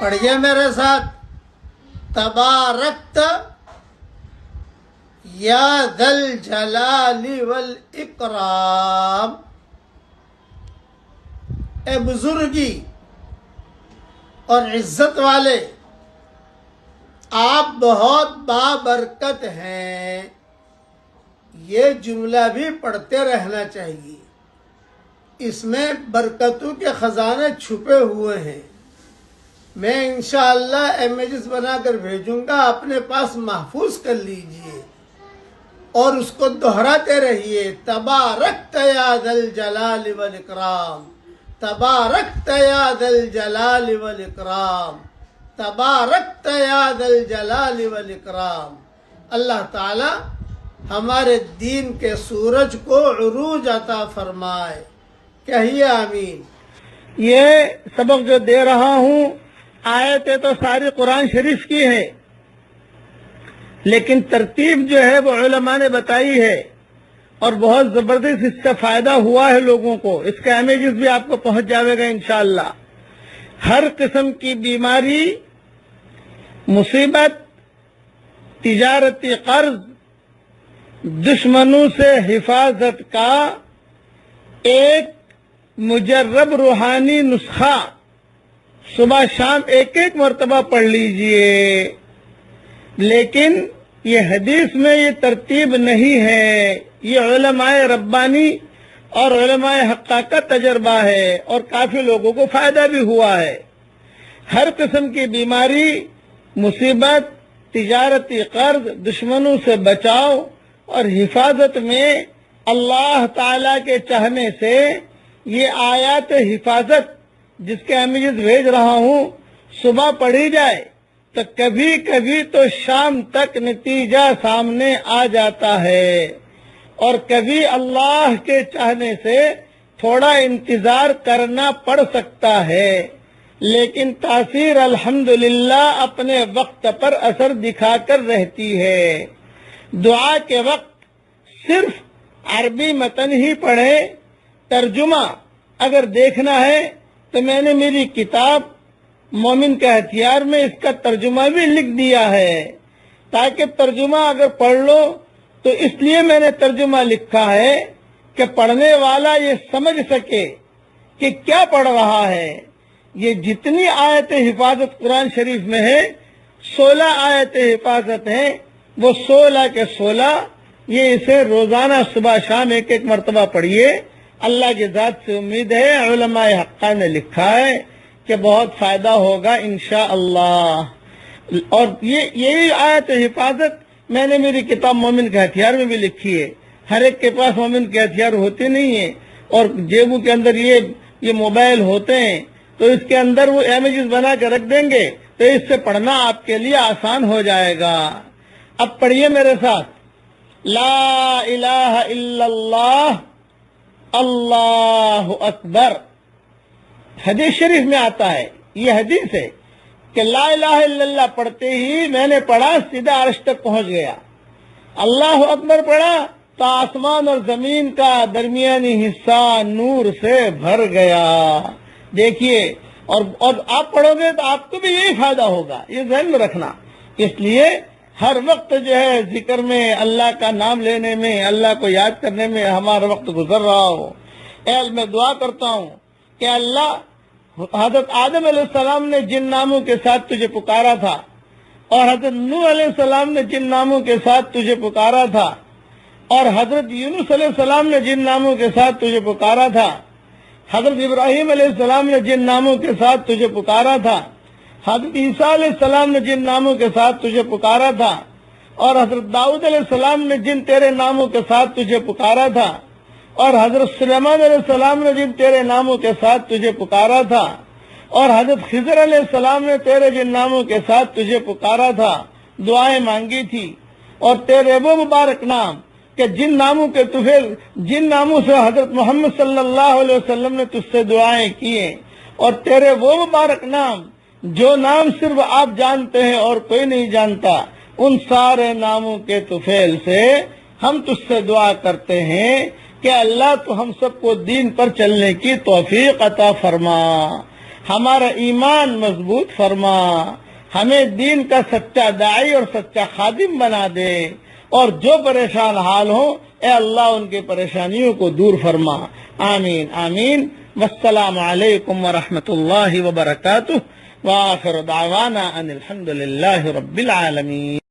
پڑھیے میرے ساتھ، تبارکت یا ذل جلال والاکرام۔ اے بزرگی اور عزت والے، آپ بہت بابرکت ہیں۔ یہ جملہ بھی پڑھتے رہنا چاہیے، اس میں برکتوں کے خزانے چھپے ہوئے ہیں۔ میں انشاءاللہ امیجز بنا کر بھیجوں گا، اپنے پاس محفوظ کر لیجئے اور اس کو دہراتے رہیے۔ تبارکت یا ذل جلال والاکرام، تبارکت یا ذل جلال والاکرام، تبارکت یا ذل جلال والاکرام۔ اللہ تعالی ہمارے دین کے سورج کو عروج عطا فرمائے، کہیے آمین۔ یہ سبق جو دے رہا ہوں، آیتیں تو ساری قرآن شریف کی ہے، لیکن ترتیب جو ہے وہ علماء نے بتائی ہے، اور بہت زبردست اس سے فائدہ ہوا ہے لوگوں کو۔ اس کا امیجز بھی آپ کو پہنچ جاوے گا انشاءاللہ۔ ہر قسم کی بیماری، مصیبت، تجارتی قرض، دشمنوں سے حفاظت کا ایک مجرب روحانی نسخہ صبح شام ایک ایک مرتبہ پڑھ لیجئے۔ لیکن یہ حدیث میں یہ ترتیب نہیں ہے، یہ علماء ربانی اور علماء حقہ کا تجربہ ہے، اور کافی لوگوں کو فائدہ بھی ہوا ہے۔ ہر قسم کی بیماری، مصیبت، تجارتی قرض، دشمنوں سے بچاؤ اور حفاظت میں اللہ تعالی کے چاہنے سے یہ آیات حفاظت جس کے امیجز بھیج رہا ہوں صبح پڑھی جائے تو کبھی کبھی تو شام تک نتیجہ سامنے آ جاتا ہے، اور کبھی اللہ کے چاہنے سے تھوڑا انتظار کرنا پڑ سکتا ہے، لیکن تاثیر الحمدللہ اپنے وقت پر اثر دکھا کر رہتی ہے۔ دعا کے وقت صرف عربی متن ہی پڑھیں، ترجمہ اگر دیکھنا ہے تو میں نے میری کتاب مومن کا ہتھیار میں اس کا ترجمہ بھی لکھ دیا ہے، تاکہ ترجمہ اگر پڑھ لو تو اس لیے میں نے ترجمہ لکھا ہے کہ پڑھنے والا یہ سمجھ سکے کہ کیا پڑھ رہا ہے۔ یہ جتنی آیت حفاظت قرآن شریف میں ہے، 16 آیت حفاظت ہیں، وہ 16 کے 16 یہ اسے روزانہ صبح شام ایک ایک مرتبہ پڑھیے۔ اللہ کی ذات سے امید ہے، علماء حقہ نے لکھا ہے کہ بہت فائدہ ہوگا انشاءاللہ۔ اور یہی آیت حفاظت میں نے میری کتاب مومن کے ہتھیار میں بھی لکھی ہے۔ ہر ایک کے پاس مومن کے ہتھیار ہوتے نہیں ہیں، اور جیبوں کے اندر یہ موبائل ہوتے ہیں، تو اس کے اندر وہ امیجز بنا کے رکھ دیں گے تو اس سے پڑھنا آپ کے لیے آسان ہو جائے گا۔ اب پڑھیے میرے ساتھ، لا الہ الا اللہ، اللہ اکبر۔ حدیث شریف میں آتا ہے، یہ حدیث ہے کہ لا الہ الا اللہ پڑھتے ہی میں نے پڑھا سیدھا عرش تک پہنچ گیا۔ اللہ اکبر پڑھا تو آسمان اور زمین کا درمیانی حصہ نور سے بھر گیا۔ دیکھیے، اور آپ پڑھو گے تو آپ کو بھی یہی فائدہ ہوگا، یہ ذہن میں رکھنا۔ اس لیے ہر وقت جو ہے ذکر میں، اللہ کا نام لینے میں، اللہ کو یاد کرنے میں ہمارا وقت گزر رہا ہو۔ میں دعا کرتا ہوں کہ اللہ، حضرت آدم علیہ السلام نے جن ناموں کے ساتھ تجھے پکارا تھا، اور حضرت نوح علیہ السلام نے جن ناموں کے ساتھ تجھے پکارا تھا، اور حضرت یونس علیہ السلام نے جن ناموں کے ساتھ تجھے پکارا تھا، حضرت ابراہیم علیہ السلام نے جن ناموں کے ساتھ تجھے پکارا تھا، حضرت عیسیٰ علیہ السلام نے جن ناموں کے ساتھ تجھے پکارا تھا، اور حضرت داؤد علیہ السلام نے جن تیرے ناموں کے ساتھ تجھے پکارا تھا، اور حضرت سلیمان علیہ السلام نے جن تیرے ناموں کے ساتھ تجھے پکارا تھا، اور حضرت خضر علیہ السلام نے تیرے جن ناموں کے ساتھ تجھے پکارا تھا، دعائیں مانگی تھی، اور تیرے وہ مبارک نام کہ جن ناموں سے حضرت محمد صلی اللہ علیہ وسلم نے تجھ سے دعائیں کیے، اور تیرے وہ مبارک نام جو نام صرف آپ جانتے ہیں اور کوئی نہیں جانتا، ان سارے ناموں کے طفیل سے ہم تجھ سے دعا کرتے ہیں کہ اللہ تو ہم سب کو دین پر چلنے کی توفیق عطا فرما۔ ہمارا ایمان مضبوط فرما، ہمیں دین کا سچا داعی اور سچا خادم بنا دے، اور جو پریشان حال ہوں اے اللہ ان کی پریشانیوں کو دور فرما، آمین آمین۔ والسلام علیکم ورحمۃ اللہ وبرکاتہ، وآخر دعوانا ان الحمد للہ رب العالمین۔